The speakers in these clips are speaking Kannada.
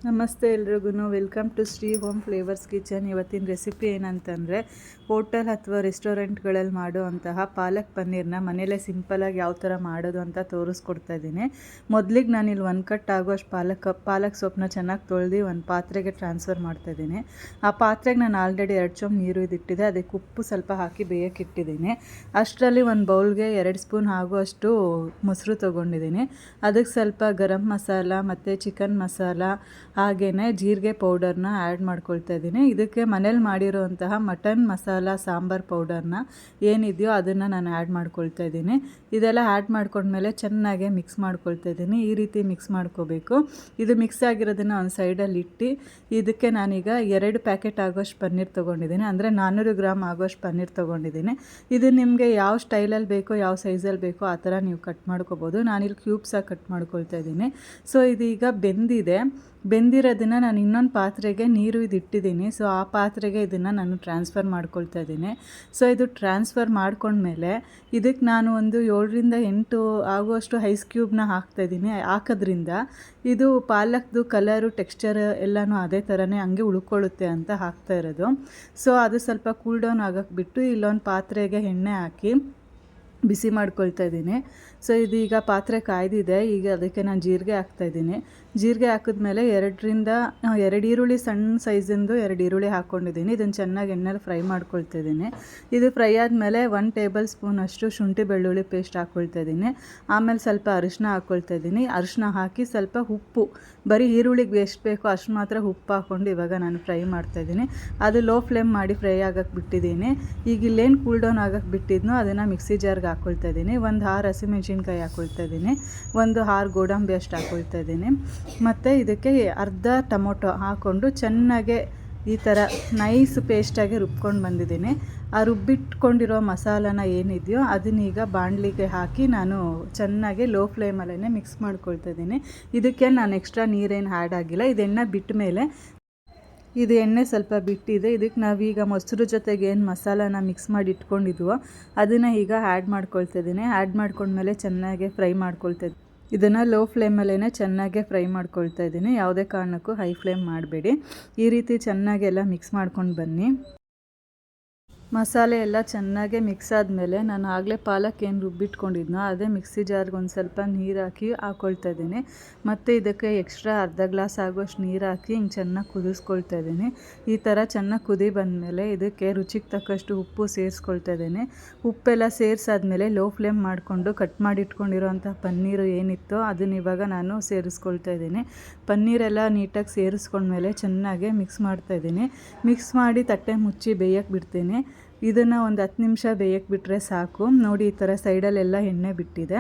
ನಮಸ್ತೆ ಎಲ್ರಿಗೂ welcome to Shri home flavours kitchen. ಇವತ್ತಿನ ರೆಸಿಪಿ ಏನಂತಂದರೆ ಹೋಟೆಲ್ ಅಥವಾ ರೆಸ್ಟೋರೆಂಟ್ಗಳಲ್ಲಿ ಮಾಡುವಂತಹ ಪಾಲಕ್ ಪನ್ನೀರ್ನ ಮನೇಲೇ ಸಿಂಪಲಾಗಿ ಯಾವ ಥರ ಮಾಡೋದು ಅಂತ ತೋರಿಸ್ಕೊಡ್ತಾ ಇದ್ದೀನಿ. ಮೊದಲಿಗೆ ನಾನಿಲ್ಲಿ 1 ಕಟ್ ಆಗೋಷ್ಟು ಪಾಲಕ್ ಸೊಪ್ಪನ್ನ ಚೆನ್ನಾಗಿ ತೊಳೆದು ಒಂದು ಪಾತ್ರೆಗೆ ಟ್ರಾನ್ಸ್ಫರ್ ಮಾಡ್ತಾಯಿದ್ದೀನಿ. ಆ ಪಾತ್ರೆಗೆ ನಾನು ಆಲ್ರೆಡಿ 2 ಚಮಚ ನೀರು ಇದಿಟ್ಟಿದ್ದೆ, ಅದಕ್ಕೆ ಉಪ್ಪು ಸ್ವಲ್ಪ ಹಾಕಿ ಬೇಯಕ್ಕಿಟ್ಟಿದ್ದೀನಿ. ಅಷ್ಟರಲ್ಲಿ ಒಂದು ಬೌಲ್ಗೆ 2 ಸ್ಪೂನ್ ಆಗುವಷ್ಟು ಮೊಸರು ತೊಗೊಂಡಿದ್ದೀನಿ. ಅದಕ್ಕೆ ಸ್ವಲ್ಪ ಗರಂ ಮಸಾಲ ಮತ್ತು ಚಿಕನ್ ಮಸಾಲ ಹಾಗೆಯೇ ಜೀರಿಗೆ ಪೌಡರ್ನ ಆ್ಯಡ್ ಮಾಡ್ಕೊಳ್ತಾ ಇದ್ದೀನಿ. ಇದಕ್ಕೆ ಮನೇಲಿ ಮಾಡಿರೋಂತಹ ಮಟನ್ ಮಸಾಲ ಸಾಂಬಾರ್ ಪೌಡರ್ನ ಏನಿದೆಯೋ ಅದನ್ನು ನಾನು ಆ್ಯಡ್ ಮಾಡ್ಕೊಳ್ತಾ ಇದ್ದೀನಿ. ಇದೆಲ್ಲ ಆ್ಯಡ್ ಮಾಡ್ಕೊಂಡ್ಮೇಲೆ ಚೆನ್ನಾಗಿ ಮಿಕ್ಸ್ ಮಾಡ್ಕೊಳ್ತಾ ಇದ್ದೀನಿ. ಈ ರೀತಿ ಮಿಕ್ಸ್ ಮಾಡ್ಕೋಬೇಕು. ಇದು ಮಿಕ್ಸ್ ಆಗಿರೋದನ್ನು ಒಂದು ಸೈಡಲ್ಲಿ ಇಟ್ಟು ಇದಕ್ಕೆ ನಾನೀಗ 2 ಪ್ಯಾಕೆಟ್ ಆಗೋಷ್ಟು ಪನ್ನೀರ್ ತೊಗೊಂಡಿದ್ದೀನಿ, ಅಂದರೆ 400 ಗ್ರಾಮ್ ಆಗೋಷ್ಟು ಪನ್ನೀರ್ ತೊಗೊಂಡಿದ್ದೀನಿ. ಇದು ನಿಮಗೆ ಯಾವ ಸ್ಟೈಲಲ್ಲಿ ಬೇಕೋ ಯಾವ ಸೈಜಲ್ಲಿ ಬೇಕೋ ಆ ಥರ ನೀವು ಕಟ್ ಮಾಡ್ಕೋಬೋದು. ನಾನಿಲ್ಲಿ ಕ್ಯೂಬ್ಸಾಗಿ ಕಟ್ ಮಾಡ್ಕೊಳ್ತಾ ಇದ್ದೀನಿ. ಸೊ ಇದೀಗ ಬೆಂದಿರೋದನ್ನು ನಾನು ಇನ್ನೊಂದು ಪಾತ್ರೆಗೆ ನೀರು ಇಟ್ಟಿದ್ದೀನಿ. ಸೊ ಆ ಪಾತ್ರೆಗೆ ಇದನ್ನು ನಾನು ಟ್ರಾನ್ಸ್ಫರ್ ಮಾಡ್ಕೊಳ್ತಾ ಇದ್ದೀನಿ. ಸೊ ಇದು ಟ್ರಾನ್ಸ್ಫರ್ ಮಾಡ್ಕೊಂಡ್ಮೇಲೆ ಇದಕ್ಕೆ ನಾನು ಒಂದು 7ರಿಂದ 8 ಆಗುವಷ್ಟು ಐಸ್ ಕ್ಯೂಬ್ನ ಹಾಕ್ತಾಯಿದ್ದೀನಿ. ಹಾಕೋದ್ರಿಂದ ಇದು ಪಾಲಕ್ದು ಕಲರು ಟೆಕ್ಸ್ಚರ್ ಎಲ್ಲನೂ ಅದೇ ಥರನೇ ಹಂಗೆ ಉಳ್ಕೊಳ್ಳುತ್ತೆ ಅಂತ ಹಾಕ್ತಾ ಇರೋದು. ಸೊ ಅದು ಸ್ವಲ್ಪ ಕೂಲ್ ಡೌನ್ ಆಗೋಕ್ಕೆ ಬಿಟ್ಟು ಇಲ್ಲೊಂದು ಪಾತ್ರೆಗೆ ಎಣ್ಣೆ ಹಾಕಿ ಬಿಸಿ ಮಾಡ್ಕೊಳ್ತಾ ಇದ್ದೀನಿ. ಸೊ ಇದೀಗ ಪಾತ್ರೆ ಕಾಯ್ದಿದೆ. ಈಗ ಅದಕ್ಕೆ ನಾನು ಜೀರಿಗೆ ಹಾಕ್ತಾಯಿದ್ದೀನಿ. ಜೀರಿಗೆ ಹಾಕಿದ್ಮೇಲೆ 2 ಈರುಳ್ಳಿ ಸಣ್ಣ ಸೈಜಿಂದು 2 ಈರುಳ್ಳಿ ಹಾಕ್ಕೊಂಡಿದ್ದೀನಿ. ಇದನ್ನು ಚೆನ್ನಾಗಿ ಎಣ್ಣೆಲಿ ಫ್ರೈ ಮಾಡ್ಕೊಳ್ತಾ ಇದ್ದೀನಿ. ಇದು ಫ್ರೈ ಆದಮೇಲೆ 1 ಟೇಬಲ್ ಸ್ಪೂನಷ್ಟು ಶುಂಠಿ ಬೆಳ್ಳುಳ್ಳಿ ಪೇಸ್ಟ್ ಹಾಕ್ಕೊಳ್ತಾ ಇದ್ದೀನಿ. ಆಮೇಲೆ ಸ್ವಲ್ಪ ಅರಿಶಿನ ಹಾಕ್ಕೊಳ್ತಾ ಇದ್ದೀನಿ. ಅರಿಶಿನ ಹಾಕಿ ಸ್ವಲ್ಪ ಉಪ್ಪು, ಬರೀ ಈರುಳ್ಳಿಗೆ ಎಷ್ಟು ಬೇಕೋ ಅಷ್ಟು ಮಾತ್ರ ಉಪ್ಪು ಹಾಕ್ಕೊಂಡು ಇವಾಗ ನಾನು ಫ್ರೈ ಮಾಡ್ತಾಯಿದ್ದೀನಿ. ಅದು ಲೋ ಫ್ಲೇಮ್ ಮಾಡಿ ಫ್ರೈ ಆಗೋಕ್ಕೆ ಬಿಟ್ಟಿದ್ದೀನಿ. ಈಗ ಇಲ್ಲೇನು ಕೂಲ್ ಡೌನ್ ಆಗೋಕ್ಕೆ ಬಿಟ್ಟಿದ್ನೋ ಅದನ್ನು ಮಿಕ್ಸಿ ಜಾರ್ಗೆ ಹಾಕ್ಕೊಳ್ತಾ ಇದ್ದೀನಿ. ಒಂದು 6 ಹಸಿಮೆಣ್ಸಿನ್ಕಾಯಿ ಹಾಕ್ಕೊಳ್ತಾ ಇದ್ದೀನಿ. ಒಂದು 6 ಗೋಡಂಬಿ ಅಷ್ಟು ಹಾಕ್ಕೊಳ್ತಾ ಇದ್ದೀನಿ. ಮತ್ತು ಇದಕ್ಕೆ ಅರ್ಧ ಟೊಮೊಟೊ ಹಾಕ್ಕೊಂಡು ಚೆನ್ನಾಗೆ ಈ ಥರ ನೈಸ್ ಪೇಸ್ಟಾಗಿ ರುಬ್ಕೊಂಡು ಬಂದಿದ್ದೀನಿ. ಆ ರುಬ್ಬಿಟ್ಕೊಂಡಿರೋ ಮಸಾಲನ ಏನಿದೆಯೋ ಅದನ್ನೀಗ ಬಾಣಲಿಗೆ ಹಾಕಿ ನಾನು ಚೆನ್ನಾಗಿ ಲೋ ಫ್ಲೇಮಲ್ಲೇ ಮಿಕ್ಸ್ ಮಾಡ್ಕೊಳ್ತಾ ಇದ್ದೀನಿ. ಇದಕ್ಕೆ ನಾನು ಎಕ್ಸ್ಟ್ರಾ ನೀರೇನು ಆ್ಯಡ್ ಆಗಿಲ್ಲ. ಇದು ಎಣ್ಣೆ ಬಿಟ್ಟ ಮೇಲೆ ಇದು ಎಣ್ಣೆ ಸ್ವಲ್ಪ ಬಿಟ್ಟಿದೆ. ಇದಕ್ಕೆ ನಾವೀಗ ಮೊಸರು ಜೊತೆಗೆ ಏನು ಮಸಾಲಾನ ಮಿಕ್ಸ್ ಮಾಡಿ ಇಟ್ಕೊಂಡಿದ್ವೋ ಅದನ್ನು ಈಗ ಆ್ಯಡ್ ಮಾಡ್ಕೊಳ್ತಾ ಇದ್ದೀನಿ. ಆ್ಯಡ್ ಮಾಡ್ಕೊಂಡ್ಮೇಲೆ ಚೆನ್ನಾಗಿ ಫ್ರೈ ಮಾಡ್ಕೊಳ್ತಾ ಇದ್ದೀನಿ. ಇದನ್ನು ಲೋ ಫ್ಲೇಮಲ್ಲೇ ಚೆನ್ನಾಗೆ ಫ್ರೈ ಮಾಡ್ಕೊಳ್ತಾ ಇದ್ದೀನಿ. ಯಾವುದೇ ಕಾರಣಕ್ಕೂ ಹೈ ಫ್ಲೇಮ್ ಮಾಡಬೇಡಿ. ಈ ರೀತಿ ಚೆನ್ನಾಗೆಲ್ಲ ಮಿಕ್ಸ್ ಮಾಡ್ಕೊಂಡು ಬನ್ನಿ. ಮಸಾಲೆ ಎಲ್ಲ ಚೆನ್ನಾಗೆ ಮಿಕ್ಸ್ ಆದಮೇಲೆ ನಾನು ಆಗಲೇ ಪಾಲಕ್ ಏನು ರುಬ್ಬಿಟ್ಕೊಂಡಿದ್ನೋ ಅದೇ ಮಿಕ್ಸಿ ಜಾರ್ಗೆ ಒಂದು ಸ್ವಲ್ಪ ನೀರು ಹಾಕಿ ಹಾಕ್ಕೊಳ್ತಾ ಇದ್ದೀನಿ. ಮತ್ತು ಇದಕ್ಕೆ ಎಕ್ಸ್ಟ್ರಾ ಅರ್ಧ ಗ್ಲಾಸ್ ಆಗೋಷ್ಟು ನೀರು ಹಾಕಿ ಹಿಂಗೆ ಚೆನ್ನಾಗಿ ಕುದಿಸ್ಕೊಳ್ತಾ ಇದ್ದೀನಿ. ಈ ಥರ ಚೆನ್ನಾಗಿ ಕುದಿ ಬಂದಮೇಲೆ ಇದಕ್ಕೆ ರುಚಿಗೆ ತಕ್ಕಷ್ಟು ಉಪ್ಪು ಸೇರಿಸ್ಕೊಳ್ತಾ ಇದ್ದೀನಿ. ಉಪ್ಪೆಲ್ಲ ಸೇರಿಸಾದ್ಮೇಲೆ ಲೋ ಫ್ಲೇಮ್ ಮಾಡಿಕೊಂಡು ಕಟ್ ಮಾಡಿ ಇಟ್ಕೊಂಡಿರೋಂಥ ಪನ್ನೀರು ಏನಿತ್ತೋ ಅದನ್ನ ಇವಾಗ ನಾನು ಸೇರಿಸ್ಕೊಳ್ತಾ ಇದ್ದೀನಿ. ಪನ್ನೀರೆಲ್ಲ ನೀಟಾಗಿ ಸೇರಿಸ್ಕೊಂಡ್ಮೇಲೆ ಚೆನ್ನಾಗಿ ಮಿಕ್ಸ್ ಮಾಡ್ತಾಯಿದ್ದೀನಿ. ಮಿಕ್ಸ್ ಮಾಡಿ ತಟ್ಟೆ ಮುಚ್ಚಿ ಬೇಯಕ್ಕೆ ಬಿಡ್ತೀನಿ. ಇದನ್ನು ಒಂದು 10 ನಿಮಿಷ ಬೇಯಕ್ಕೆ ಬಿಟ್ಟರೆ ಸಾಕು. ನೋಡಿ ಈ ಥರ ಸೈಡಲ್ಲೆಲ್ಲ ಎಣ್ಣೆ ಬಿಟ್ಟಿದೆ.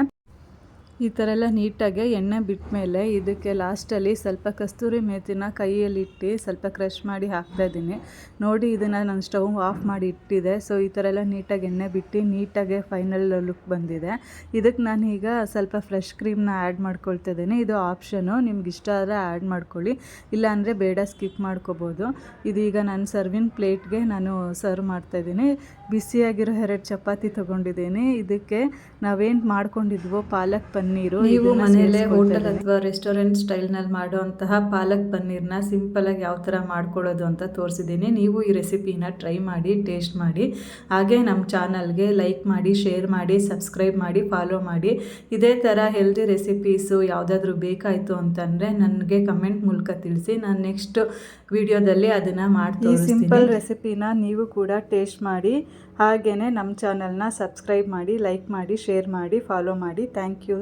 ಈ ಥರ ಎಲ್ಲ ನೀಟಾಗಿ ಎಣ್ಣೆ ಬಿಟ್ಟ ಮೇಲೆ ಇದಕ್ಕೆ ಲಾಸ್ಟಲ್ಲಿ ಸ್ವಲ್ಪ ಕಸ್ತೂರಿ ಮೇಥಿನ ಕೈಯಲ್ಲಿಟ್ಟು ಸ್ವಲ್ಪ ಕ್ರಷ್ ಮಾಡಿ ಹಾಕ್ತಾಯಿದ್ದೀನಿ. ನೋಡಿ ಇದನ್ನು ನಾನು ಸ್ಟವ್ ಆಫ್ ಮಾಡಿ ಇಟ್ಟಿದೆ. ಸೊ ಈ ಥರ ಎಲ್ಲ ನೀಟಾಗಿ ಎಣ್ಣೆ ಬಿಟ್ಟು ನೀಟಾಗಿ ಫೈನಲ್ ಲುಕ್ ಬಂದಿದೆ. ಇದಕ್ಕೆ ನಾನೀಗ ಸ್ವಲ್ಪ ಫ್ರೆಶ್ ಕ್ರೀಮ್ನ ಆ್ಯಡ್ ಮಾಡ್ಕೊಳ್ತಾ ಇದ್ದೀನಿ. ಇದು ಆಪ್ಷನು, ನಿಮ್ಗೆ ಇಷ್ಟ ಆದರೆ ಆ್ಯಡ್ ಮಾಡ್ಕೊಳ್ಳಿ, ಇಲ್ಲಾಂದರೆ ಬೇಡ ಸ್ಕಿಪ್ ಮಾಡ್ಕೋಬೋದು. ಇದೀಗ ನಾನು ಸರ್ವಿಂಗ್ ಪ್ಲೇಟ್ಗೆ ನಾನು ಸರ್ವ್ ಮಾಡ್ತಾಯಿದ್ದೀನಿ. ಬಿಸಿಯಾಗಿರೋ 2 ಚಪಾತಿ ತೊಗೊಂಡಿದ್ದೀನಿ. ಇದಕ್ಕೆ ನಾವೇನು ಮಾಡ್ಕೊಂಡಿದ್ವೋ ಪಾಲಕ್ ಪನ್ನೀರು, ನೀವು ಮನೆಯಲ್ಲೇ ಹೋಟೆಲ್ ಅಥವಾ ರೆಸ್ಟೋರೆಂಟ್ ಸ್ಟೈಲ್ನಲ್ಲಿ ಮಾಡುವಂತಹ ಪಾಲಕ್ ಪನ್ನೀರ್ನ ಸಿಂಪಲಾಗಿ ಯಾವ ಥರ ಮಾಡ್ಕೊಳ್ಳೋದು ಅಂತ ತೋರಿಸಿದ್ದೀನಿ. ನೀವು ಈ ರೆಸಿಪಿನ ಟ್ರೈ ಮಾಡಿ, ಟೇಸ್ಟ್ ಮಾಡಿ. ಹಾಗೆ ನಮ್ಮ ಚಾನಲ್ಗೆ ಲೈಕ್ ಮಾಡಿ, ಶೇರ್ ಮಾಡಿ, ಸಬ್ಸ್ಕ್ರೈಬ್ ಮಾಡಿ, ಫಾಲೋ ಮಾಡಿ. ಇದೇ ಥರ ಹೆಲ್ದಿ ರೆಸಿಪೀಸು ಯಾವುದಾದ್ರೂ ಬೇಕಾಯಿತು ಅಂತಂದರೆ ನನಗೆ ಕಮೆಂಟ್ ಮೂಲಕ ತಿಳಿಸಿ. ನಾನು ನೆಕ್ಸ್ಟ್ ವಿಡಿಯೋದಲ್ಲಿ ಅದನ್ನು ಮಾಡ್ತೀನಿ. ಈ ಸಿಂಪಲ್ ರೆಸಿಪಿನ ನೀವು ಕೂಡ ಟೇಸ್ಟ್ ಮಾಡಿ. ಹಾಗೆಯೇ ನಮ್ಮ ಚಾನಲ್ನ ಸಬ್ಸ್ಕ್ರೈಬ್ ಮಾಡಿ, ಲೈಕ್ ಮಾಡಿ, ಶೇರ್ ಮಾಡಿ, ಫಾಲೋ ಮಾಡಿ. Thank you.